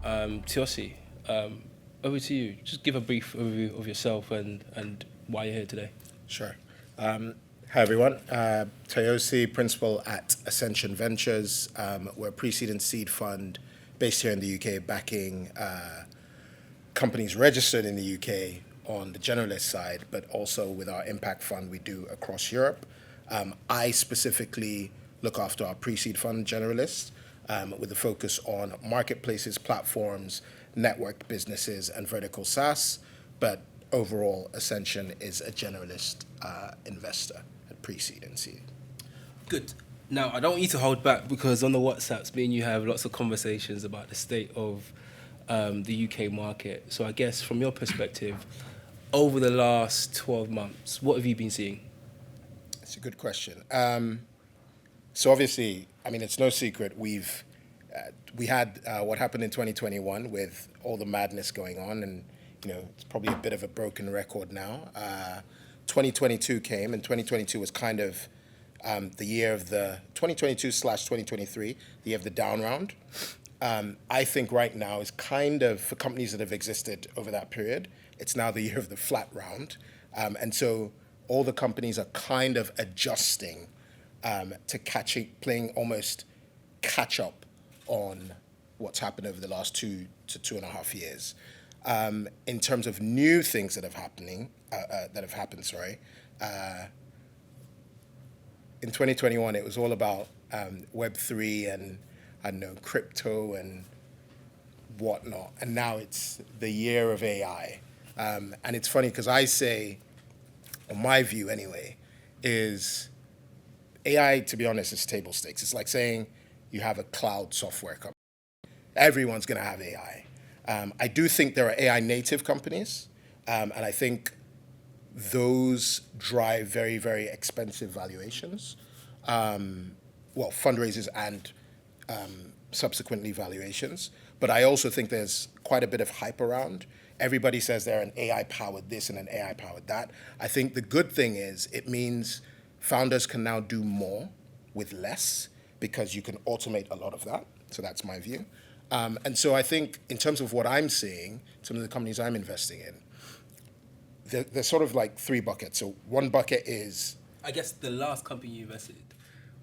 Toyosi, over to you. Just give a brief overview of yourself and why you're here today. Sure. Hi, everyone. Toyosi, principal at Ascension Ventures. We're a pre-seed and seed fund based here in the UK, backing companies registered in the UK on the generalist side, but also with our impact fund we do across Europe. I specifically look after our pre-seed fund generalists with a focus on marketplaces, platforms, network businesses, and vertical SaaS. But overall, Ascension is a generalist investor at pre-seed and seed. Good. Now, I don't want you to hold back because on the WhatsApps, me and you have lots of conversations about the state of the UK market. So I guess from your perspective, over the last 12 months, what have you been seeing? It's a good question. So obviously, I mean, it's no secret we had what happened in 2021 with all the madness going on, and it's probably a bit of a broken record now. 2022 came, and 2022 was kind of the year of the 2022/2023, the year of the down round. I think right now is kind of, for companies that have existed over that period, it's now the year of the flat round. And so all the companies are kind of adjusting to playing almost catch up on what's happened over the last 2 to 2.5 years. In terms of new things that have happened, in 2021, it was all about Web3 and, I don't know, crypto and whatnot. And now it's the year of AI. And it's funny because I say, or my view anyway, is AI, to be honest, is table stakes. It's like saying you have a cloud software company. Everyone's going to have AI. I do think there are AI native companies, and I think those drive very, very expensive valuations. Fundraisers and subsequently valuations. But I also think there's quite a bit of hype around. Everybody says they're an AI-powered this and an AI-powered that. I think the good thing is it means founders can now do more with less because you can automate a lot of that. So that's my view. And so I think in terms of what I'm seeing, some of the companies I'm investing in, there's sort of like 3 buckets. So one bucket is... I guess the last company you invested,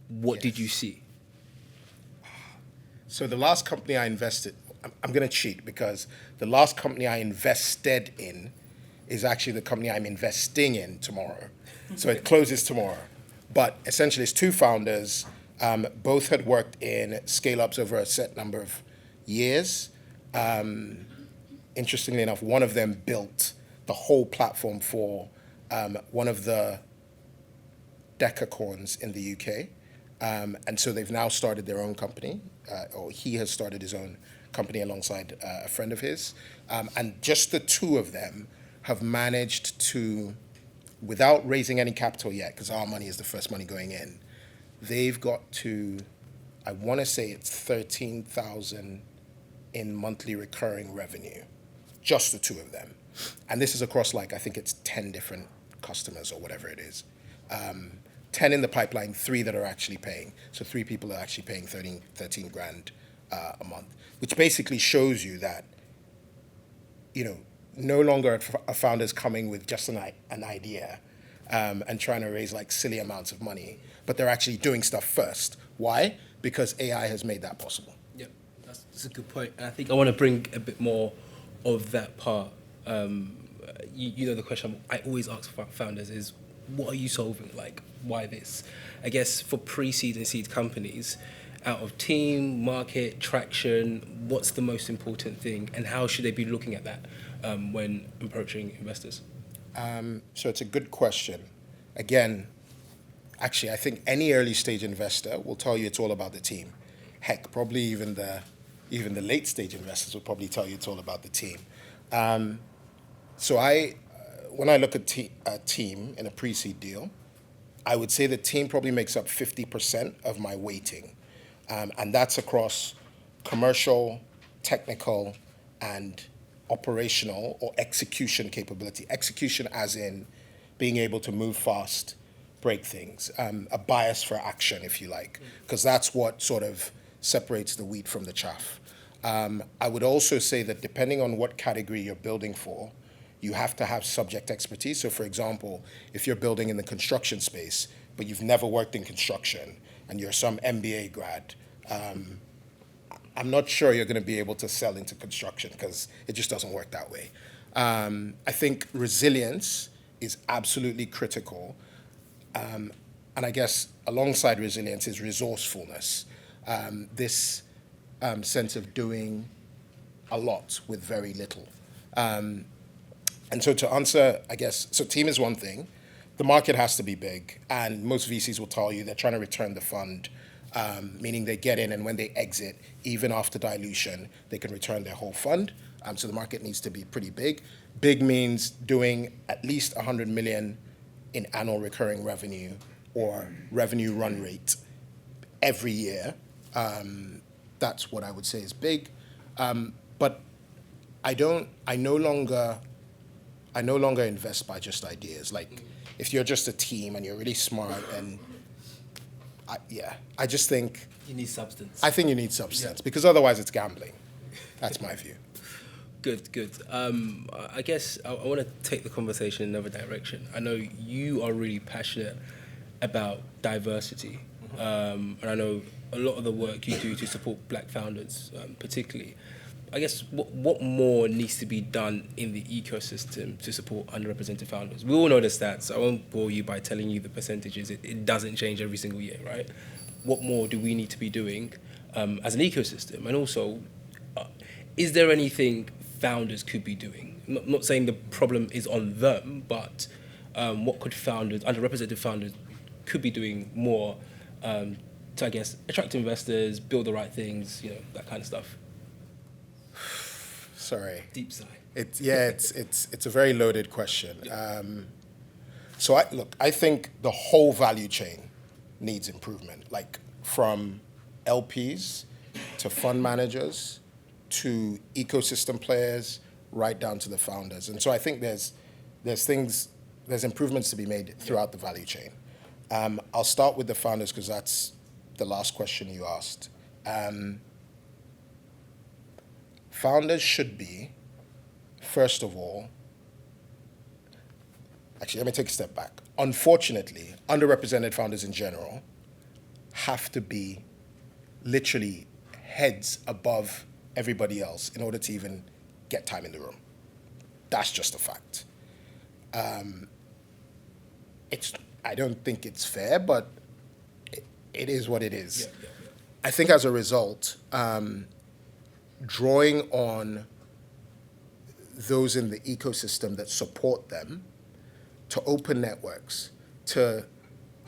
what did you see? So the last company I invested, I'm going to cheat because the last company I invested in is actually the company I'm investing in tomorrow. So it closes tomorrow. But essentially it's 2 founders. Both had worked in scale-ups over a set number of years. Interestingly enough, one of them built the whole platform for one of the decacorns in the UK. And so they've now started their own company, or he has started his own company alongside a friend of his. And just the 2 of them have managed to, without raising any capital yet, because our money is the first money going in, they've got to, I want to say it's 13,000 in monthly recurring revenue, just the 2 of them. And this is across I think it's 10 different customers or whatever it is. 10 in the pipeline, 3 that are actually paying. So 3 people are actually paying 13 grand a month, which basically shows you that, no longer are founders coming with just an idea and trying to raise silly amounts of money, but they're actually doing stuff first. Why? Because AI has made that possible. Yeah, that's a good point. And I think I want to bring a bit more of that part. The question I always ask founders is, what are you solving? Why this? I guess for pre-seed and seed companies, out of team, market, traction, what's the most important thing? And how should they be looking at that when approaching investors? So it's a good question. Again, actually, I think any early stage investor will tell you it's all about the team. Heck, probably even the late stage investors will probably tell you it's all about the team. So when I look at a team in a pre-seed deal, I would say the team probably makes up 50% of my weighting. And that's across commercial, technical, and operational or execution capability. Execution as in being able to move fast, break things, a bias for action, if you like, because that's what sort of separates the wheat from the chaff. I would also say that depending on what category you're building for, you have to have subject expertise. So for example, if you're building in the construction space, but you've never worked in construction and you're some MBA grad, I'm not sure you're going to be able to sell into construction because it just doesn't work that way. I think resilience is absolutely critical. And I guess alongside resilience is resourcefulness. This sense of doing a lot with very little. And so to answer, I guess, so team is one thing. The market has to be big, and most VCs will tell you they're trying to return the fund, meaning they get in and when they exit, even after dilution, they can return their whole fund. So the market needs to be pretty big. Big means doing at least 100 million in annual recurring revenue or revenue run rate every year. That's what I would say is big. But I no longer invest by just ideas. Like if you're just a team and you're really smart and I just think You need substance. I think you need substance because otherwise it's gambling. That's my view. Good. I guess I want to take the conversation in another direction. I know you are really passionate about diversity, and I know a lot of the work you do to support Black founders, particularly. I guess what more needs to be done in the ecosystem to support underrepresented founders? We all know the stats. I won't bore you by telling you the percentages. It doesn't change every single year, right? What more do we need to be doing as an ecosystem? And also, is there anything founders could be doing? Not saying the problem is on them, but what could underrepresented founders could be doing more to, I guess, attract investors, build the right things, that kind of stuff? Sorry. Deep sigh. It's a very loaded question. I think the whole value chain needs improvement, like from LPs to fund managers to ecosystem players, right down to the founders. And so I think there's improvements to be made throughout the value chain. I'll start with the founders because that's the last question you asked. Founders should be, first of all, actually, let me take a step back. Unfortunately, underrepresented founders in general have to be literally heads above everybody else in order to even get time in the room. That's just a fact. I don't think it's fair, but it is what it is. Yeah. I think as a result, drawing on those in the ecosystem that support them to open networks, to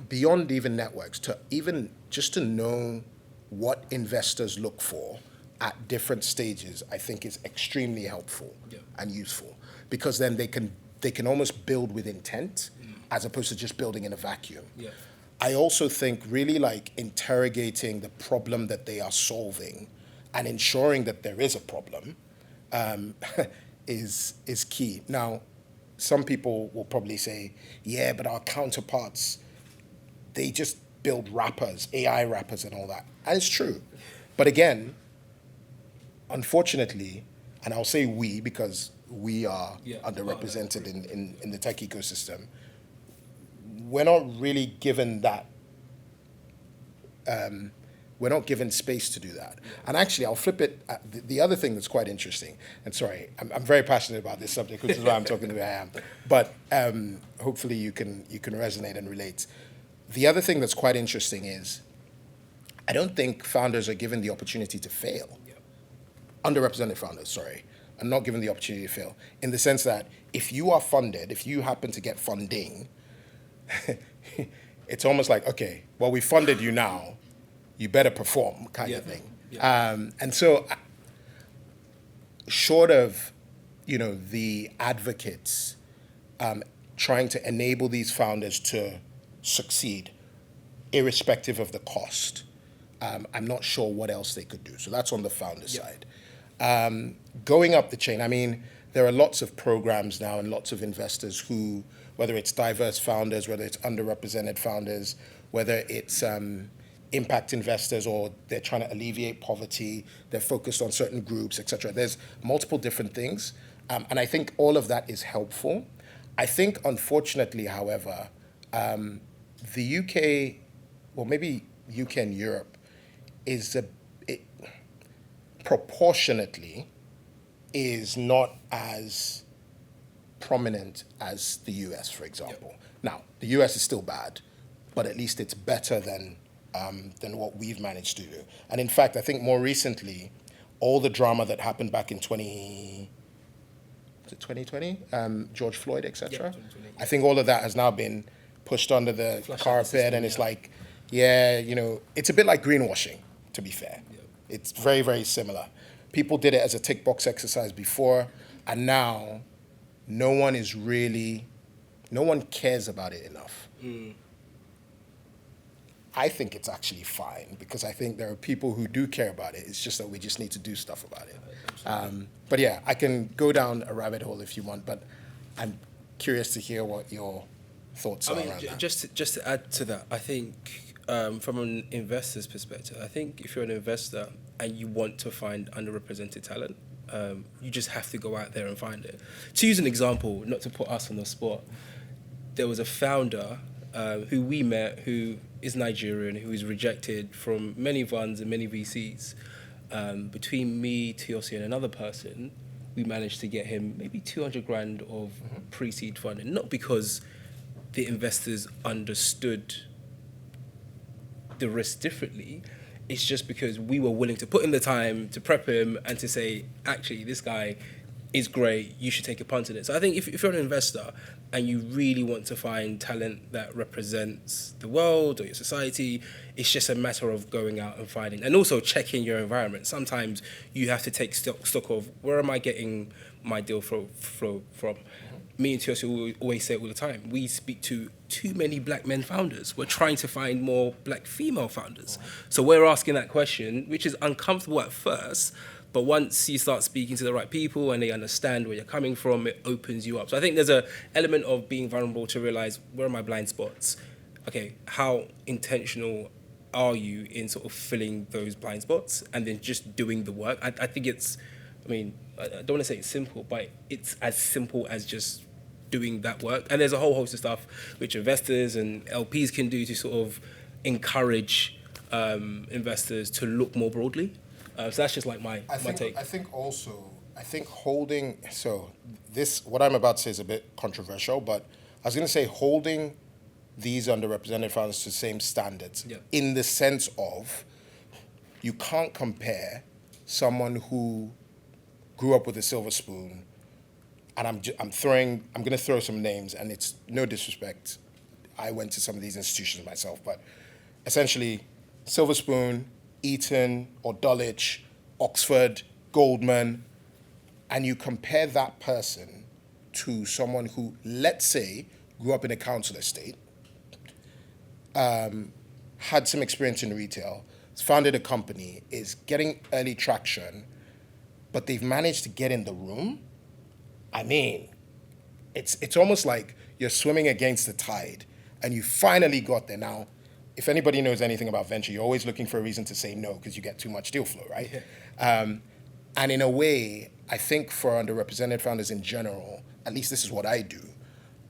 beyond even networks, to even just to know what investors look for at different stages, I think is extremely helpful and useful because then they can almost build with intent as opposed to just building in a vacuum. Yeah. I also think really like interrogating the problem that they are solving and ensuring that there is a problem is key. Now, some people will probably say, yeah, but our counterparts, they just build wrappers, AI wrappers and all that. And it's true. But again, unfortunately, and I'll say we because we are underrepresented in the tech ecosystem, we're not really given that we're not given space to do that. And actually, I'll flip it. The other thing that's quite interesting, and sorry, I'm very passionate about this subject, which is why I'm talking the way I am. But hopefully you can resonate and relate. The other thing that's quite interesting is I don't think founders are given the opportunity to fail. Underrepresented founders, sorry, are not given the opportunity to fail in the sense that if you are funded, if you happen to get funding, it's almost like, okay, well, we funded you now. You better perform kind of thing. Yeah. And so short of, the advocates trying to enable these founders to succeed, irrespective of the cost, I'm not sure what else they could do. So that's on the founder side. Going up the chain, I mean, there are lots of programs now and lots of investors who, whether it's diverse founders, whether it's underrepresented founders, whether it's impact investors, or they're trying to alleviate poverty, they're focused on certain groups, etc. There's multiple different things. And I think all of that is helpful. I think, unfortunately, however, the UK, well, maybe UK and Europe, is proportionately is not as prominent as the US, for example. Yep. Now, the US is still bad, but at least it's better than what we've managed to do. And in fact, I think more recently, all the drama that happened back in 2020, George Floyd, etc. Yep, I think all of that has now been pushed under the carpet, and it's like, yeah, you know, it's a bit like greenwashing, to be fair. Yep. It's very, very similar. People did it as a tick box exercise before, and now no one cares about it enough. I think it's actually fine, because I think there are people who do care about it. It's just that we just need to do stuff about it. But yeah, I can go down a rabbit hole if you want, but I'm curious to hear what your thoughts are around that. Just to add to that, I think from an investor's perspective, I think if you're an investor and you want to find underrepresented talent, you just have to go out there and find it. To use an example, not to put us on the spot, there was a founder who we met who is Nigerian, who is rejected from many funds and many VCs. Between me, Toyosi, and another person, we managed to get him maybe 200 grand of pre-seed funding, not because the investors understood the risk differently. It's just because we were willing to put in the time to prep him and to say, actually, this guy is great, you should take a punt on it. So I think if you're an investor and you really want to find talent that represents the world or your society, it's just a matter of going out and finding, and also checking your environment. Sometimes you have to take stock of, where am I getting my deal flow from? Me and Toyosi always say it all the time. We speak to too many black men founders. We're trying to find more black female founders. So we're asking that question, which is uncomfortable at first, but once you start speaking to the right people and they understand where you're coming from, it opens you up. So I think there's an element of being vulnerable to realize, where are my blind spots? Okay, how intentional are you in sort of filling those blind spots and then just doing the work? I think it's, I mean, I don't want to say it's simple, but it's as simple as just doing that work. And there's a whole host of stuff which investors and LPs can do to sort of encourage investors to look more broadly. So that's just like my take. I think holding, so this, what I'm about to say is a bit controversial, but I was going to say holding these underrepresented founders to the same standards, in the sense of, you can't compare someone who grew up with a silver spoon, and I'm going to throw some names, and it's no disrespect. I went to some of these institutions myself, but essentially, silver spoon, Eton or Dulwich, Oxford, Goldman, and you compare that person to someone who, let's say, grew up in a council estate, had some experience in retail, founded a company, is getting early traction, but they've managed to get in the room. I mean, it's almost like you're swimming against the tide, and you finally got there. Now, if anybody knows anything about venture, you're always looking for a reason to say no because you get too much deal flow, right? Yeah. And in a way, I think for underrepresented founders in general, at least this is what I do,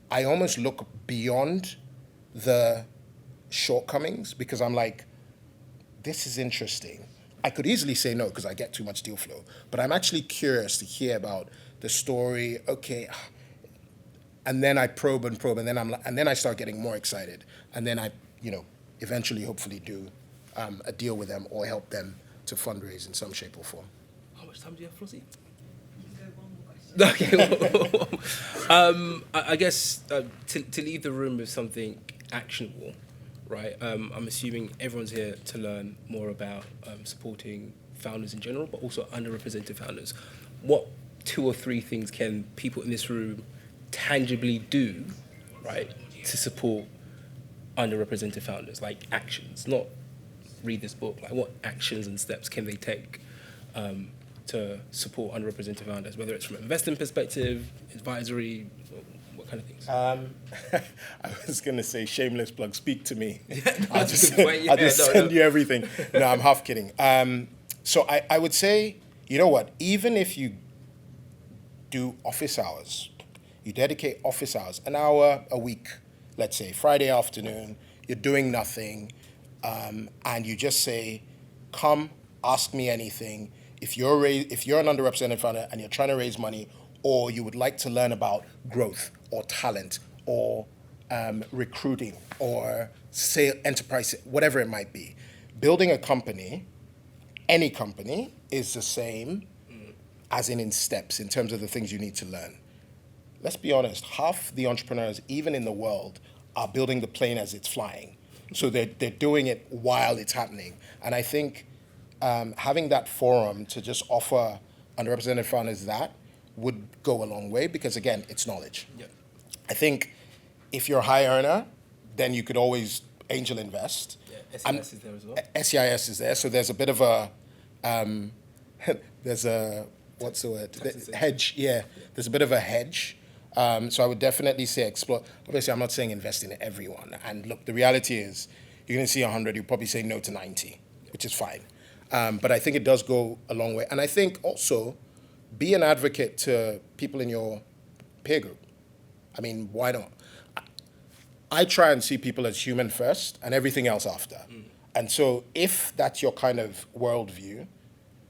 I almost look beyond the shortcomings, because I'm like, this is interesting. I could easily say no because I get too much deal flow, but I'm actually curious to hear about the story. Okay, and then I probe, and then I start getting more excited, and then I, eventually, hopefully, do a deal with them or help them to fundraise in some shape or form. How much time do you have, Flossie? Okay. I guess to leave the room with something actionable, right? I'm assuming everyone's here to learn more about supporting founders in general, but also underrepresented founders. What 2 or 3 things can people in this room tangibly do, right, to support underrepresented founders? Like actions, not read this book. Like, what actions and steps can they take to support underrepresented founders, whether it's from an investing perspective, advisory, What kind of things? I was going to say shameless plug, speak to me. I'll That's just, a good point. I'll just Yeah, no, send no. you everything. No, I'm half kidding. So I would say, you know what, even if you do office hours, you dedicate office hours, an hour a week, let's say, Friday afternoon, you're doing nothing, and you just say, come, ask me anything. If you're an underrepresented founder and you're trying to raise money, or you would like to learn about growth or talent or recruiting or sale, enterprise, whatever it might be, building a company, any company, is the same as in steps in terms of the things you need to learn. Let's be honest, half the entrepreneurs, even in the world, are building the plane as it's flying. So they're doing it while it's happening. And I think having that forum to just offer underrepresented founders that would go a long way because, again, it's knowledge. Yeah. I think if you're a high earner, then you could always angel invest. Yeah, SES is there as well. SEIS is there, so there's a bit of a, there's a, what's the word? Hedge, yeah. There's a bit of a hedge. So I would definitely say explore. Obviously, I'm not saying invest in everyone. And look, the reality is, you're going to see 100, you'll probably say no to 90, which is fine. But I think it does go a long way. And I think also, be an advocate to people in your peer group. I mean, why not? I try and see people as human first and everything else after. And so if that's your kind of worldview,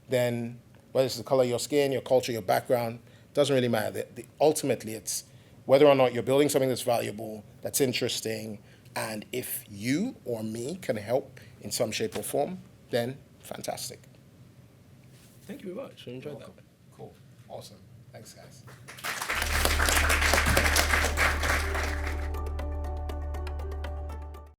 then whether it's the color of your skin, your culture, your background, doesn't really matter. Ultimately, it's whether or not you're building something that's valuable, that's interesting, and if you or me can help in some shape or form, then fantastic. Thank you very much. I enjoyed that. Cool. Awesome. Thanks, guys.